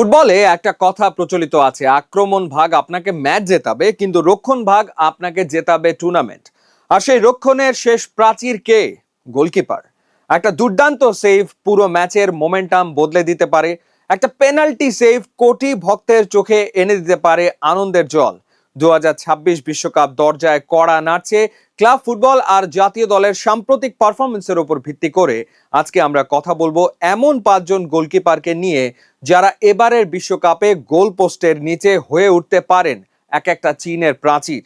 ফুটবলে একটা কথা প্রচলিত আছে, আক্রমণ ভাগ আপনাকে ম্যাচ জেতাবে কিন্তু রক্ষণ ভাগ আপনাকে জেতাবে টুর্নামেন্ট। আর সেই রক্ষণের শেষ প্রাচীর কে? গোলকিপার। একটা দুর্দান্ত সেভ পুরো ম্যাচের মোমেন্টাম বদলে দিতে পারে। একটা পেনাল্টি সেভ কোটি ভক্তের চোখে এনে দিতে পারে আনন্দের জল। 2026 বিশ্বকাপ দরজায় কড়া নাড়ছে। ক্লাব ফুটবল আর জাতীয় দলের সাম্প্রতিক পারফরমেন্সের উপর ভিত্তি করে আজকে আমরা কথা বলবো এমন 5 জন গোলকিপারকে নিয়ে যারা এবারের বিশ্বকাপে গোল পোস্টের নিচে হয়ে উঠতে পারেন এক একটা চীনের প্রাচীর।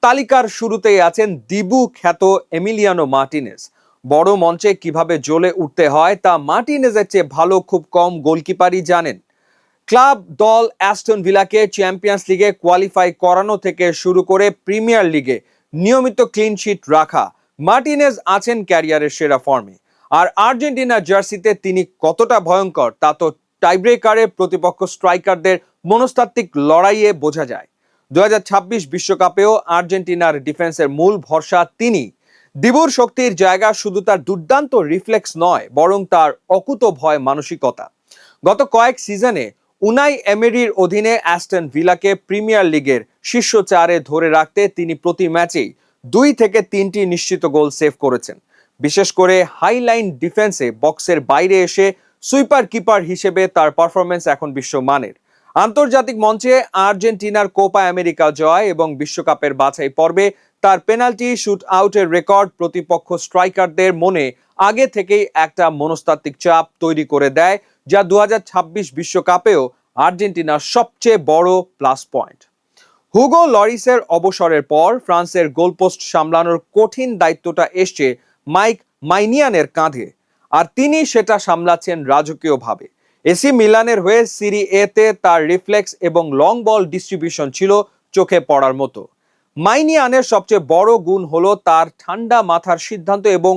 তালিকার শুরুতেই আছেন দিবু খ্যাত এমিলিয়ানো মার্টিনেজ। বড় মঞ্চে কিভাবে জ্বলে উঠতে হয় তা মার্টিনেজের চেয়ে ভালো খুব কম গোলকিপারই জানেন। ক্লাব দল অ্যাস্টন ভিলাকে চ্যাম্পিয়ন্স লিগে কোয়ালিফাই করানো থেকে শুরু করে প্রিমিয়ার লিগে নিয়মিত ক্লিন শিট রাখা মার্টিনেজ আছেন ক্যারিয়ারের সেরা ফর্মে। আর আর্জেন্টিনার জার্সিতে তিনি কতটা ভয়ঙ্কর তা তো টাইব্রেকারে প্রতিপক্ষ স্ট্রাইকারদের মনস্তাত্ত্বিক লড়াইয়ে বোঝা যায়। 2026 বিশ্বকাপেও আর্জেন্টিনার ডিফেন্সের মূল ভরসা তিনি। দিবুর শক্তির জায়গা শুধু তার দুর্দান্ত রিফ্লেক্স নয়, বরং তার অকুতোভয় মানসিকতা। গত কয়েক সিজনে উনাই এমেরির অধীনে অ্যাস্টন ভিলাকে প্রিমিয়ার লিগের শীর্ষ 4-এ ধরে রাখতে তিনি প্রতি ম্যাচেই 2 থেকে 3টি নিশ্চিত গোল সেভ করেছেন। বিশেষ করে হাইলাইন ডিফেন্সে বক্সের বাইরে এসে সুইপার কিপার হিসেবে তার পারফরমেন্স এখন বিশ্বমানের। আন্তর্জাতিক মঞ্চে আর্জেন্টিনার কোপা আমেরিকা জয় এবং বিশ্বকাপের বাছাই পর্বে তার পেনাল্টি শুট আউটের রেকর্ড প্রতিপক্ষ স্ট্রাইকারদের মনে আগে থেকেই একটা মনস্তাত্ত্বিক চাপ তৈরি করে দেয়, যা 2026 বিশ্বকাপেও আর্জেন্টিনার সবচেয়ে বড় প্লাস পয়েন্ট। হুগো লরিসের অবসরের পর ফ্রান্সের গোলপোস্ট সামলানোর কঠিন দায়িত্বটা এসছে মাইক মাইনিয়ানের কাঁধে, আর তিনি সেটা সামলাচ্ছেন রাজকীয়ভাবে। এসি মিলানের হয়ে সিরি এতে তার রিফ্লেক্স এবং লং বল ডিস্ট্রিবিউশন ছিল চোখে পড়ার মতো। মাইনিয়ানের সবচেয়ে বড় গুণ হলো তার ঠান্ডা মাথার সিদ্ধান্ত এবং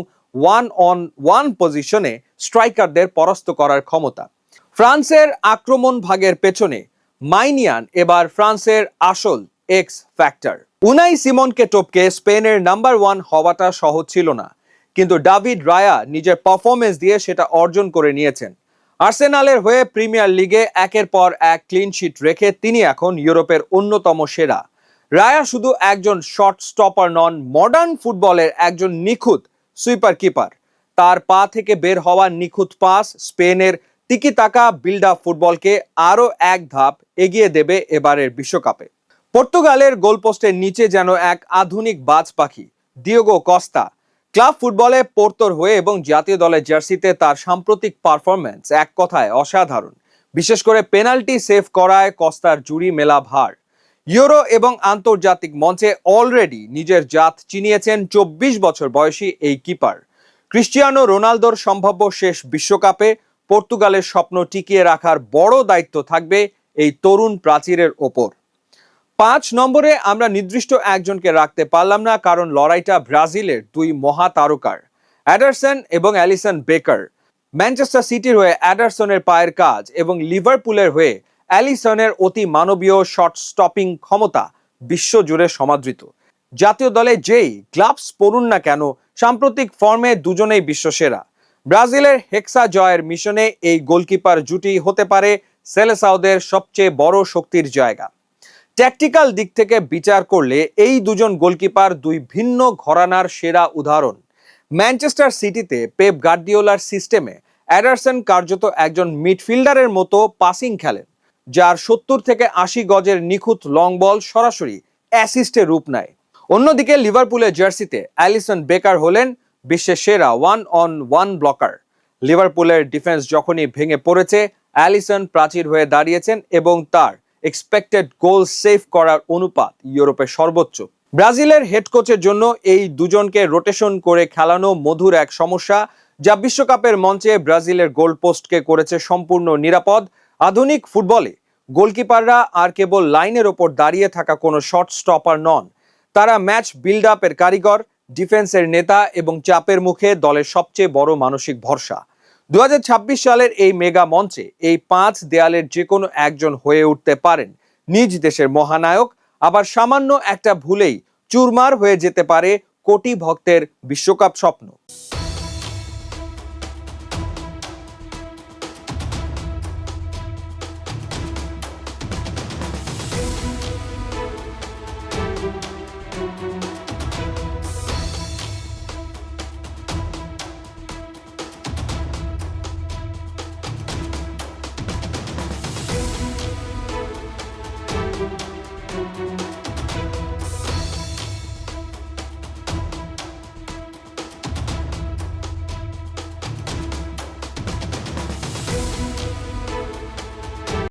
1-on-1 পজিশনে স্ট্রাইকারদের পরাস্ত করার ক্ষমতা। ফ্রান্সের আক্রমণ ভাগের পেছনে মাইনিয়ান এবার ফ্রান্সের আসল এক্স ফ্যাক্টর। উনাই সিমনকে টপকে স্পেনের নাম্বার 1 হওয়াটা সহজ ছিল না, কিন্তু ডেভিড রায়া নিজের পারফরমেন্স দিয়ে সেটা অর্জন করে নিয়েছেন। আর্সেনালের হয়ে প্রিমিয়ার লিগে একের পর এক ক্লিন শিট রেখে তিনি এখন ইউরোপের অন্যতম সেরা। রায়া শুধু একজন শট স্টপার নন, মডার্ন ফুটবলের একজন নিখুঁত সুইপার কিপার। তার পা থেকে বের হওয়া নিখুঁত পাস স্পেনের তিকি তাকা বিল্ড আপ ফুটবলকে আরো এক ধাপ এগিয়ে দেবে এবারের বিশ্বকাপে। পর্তুগালের গোলপোস্টের নিচে যেন এক আধুনিক বাজ পাখি ডিয়েগো কস্তা। ক্লাব ফুটবলে পোর্তোর হয়ে এবং জাতীয় দলের জার্সিতে তার সাম্প্রতিক পারফরম্যান্স এক কথায় অসাধারণ। বিশেষ করে পেনাল্টি সেভ করায় কস্তার জুড়ি মেলা ভার। ইউরো এবং আন্তর্জাতিক মঞ্চে অলরেডি নিজের জাত চিনিয়েছেন 24 বছর বয়সী এই কিপার। ক্রিস্টিয়ানো রোনালদোর সম্ভাব্য শেষ বিশ্বকাপে পর্তুগালের স্বপ্ন টিকিয়ে রাখার বড় দায়িত্ব থাকবে এই তরুণ প্রাচীরের ওপর। 5 নম্বরে আমরা নির্দিষ্ট একজনকে রাখতে পারলাম না, কারণ লড়াইটা ব্রাজিলের 2 মহাতারকার, অ্যাডারসন এবং অ্যালিসন বেকার। ম্যানচেস্টার সিটির হয়ে অ্যাডারসনের পায়ের কাজ এবং লিভারপুলের হয়ে অ্যালিসনের অতি মানবীয় শট স্টপিং ক্ষমতা বিশ্বজুড়ে সমাদৃত। জাতীয় দলে যেই গ্লাভস পরুন না কেন, সাম্প্রতিক ফর্মে দুজনেই বিশ্বসেরা। ব্রাজিলের হেক্সা জয়ের মিশনে এই গোলকিপার জুটি হতে পারে সেলেসাওদের সবচেয়ে বড় শক্তির জায়গা। ট্যাকটিক্যাল দিক থেকে বিচার করলে এই দুজন গোলকিপার 2 ভিন্ন ঘরানার সেরা উদাহরণ। ম্যানচেস্টার সিটিতে পেপ গার্দিওলার সিস্টেমে অ্যাডারসন কার্যত একজন মিডফিল্ডারের মতো পাসিং খেলেন, যার 70 থেকে 80 গজের নিখুঁত লং বল সরাসরি অ্যাসিস্টে রূপ নেয়। অন্যদিকে লিভারপুলের জার্সিতে অ্যালিসন বেকার হলেন বিশ্বের সেরা 1-on-1 ব্লকার। লিভারপুলের ডিফেন্স যখনই ভেঙে পড়েছে, অ্যালিসন প্রাচীর হয়ে দাঁড়িয়েছেন এবং তার এক্সপেক্টেড গোল সেভ করার অনুপাত ইউরোপের সর্বোচ্চ। ব্রাজিলের হেড কোচের জন্য এই দুজনকে রোটেশন করে খেলানো মধুর এক সমস্যা, যা বিশ্বকাপের মঞ্চে ব্রাজিলের গোল পোস্টকে করেছে সম্পূর্ণ নিরাপদ। আধুনিক ফুটবলে গোলকিপাররা আর কেবল লাইনের ওপর দাঁড়িয়ে থাকা কোনো শট স্টপার নন, তারা ম্যাচ বিল্ড আপের কারিগর, ডিফেন্সের নেতা এবং চাপের মুখে দলের সবচেয়ে বড় মানসিক ভরসা। 2026 সালের এই মেগা মঞ্চে এই 5 দেয়ালের যে কোনো একজন হয়ে উঠতে পারেন নিজ দেশের মহানায়ক, আবার সামান্য একটা ভুলেই চুরমার হয়ে যেতে পারে কোটি ভক্তের বিশ্বকাপ স্বপ্ন।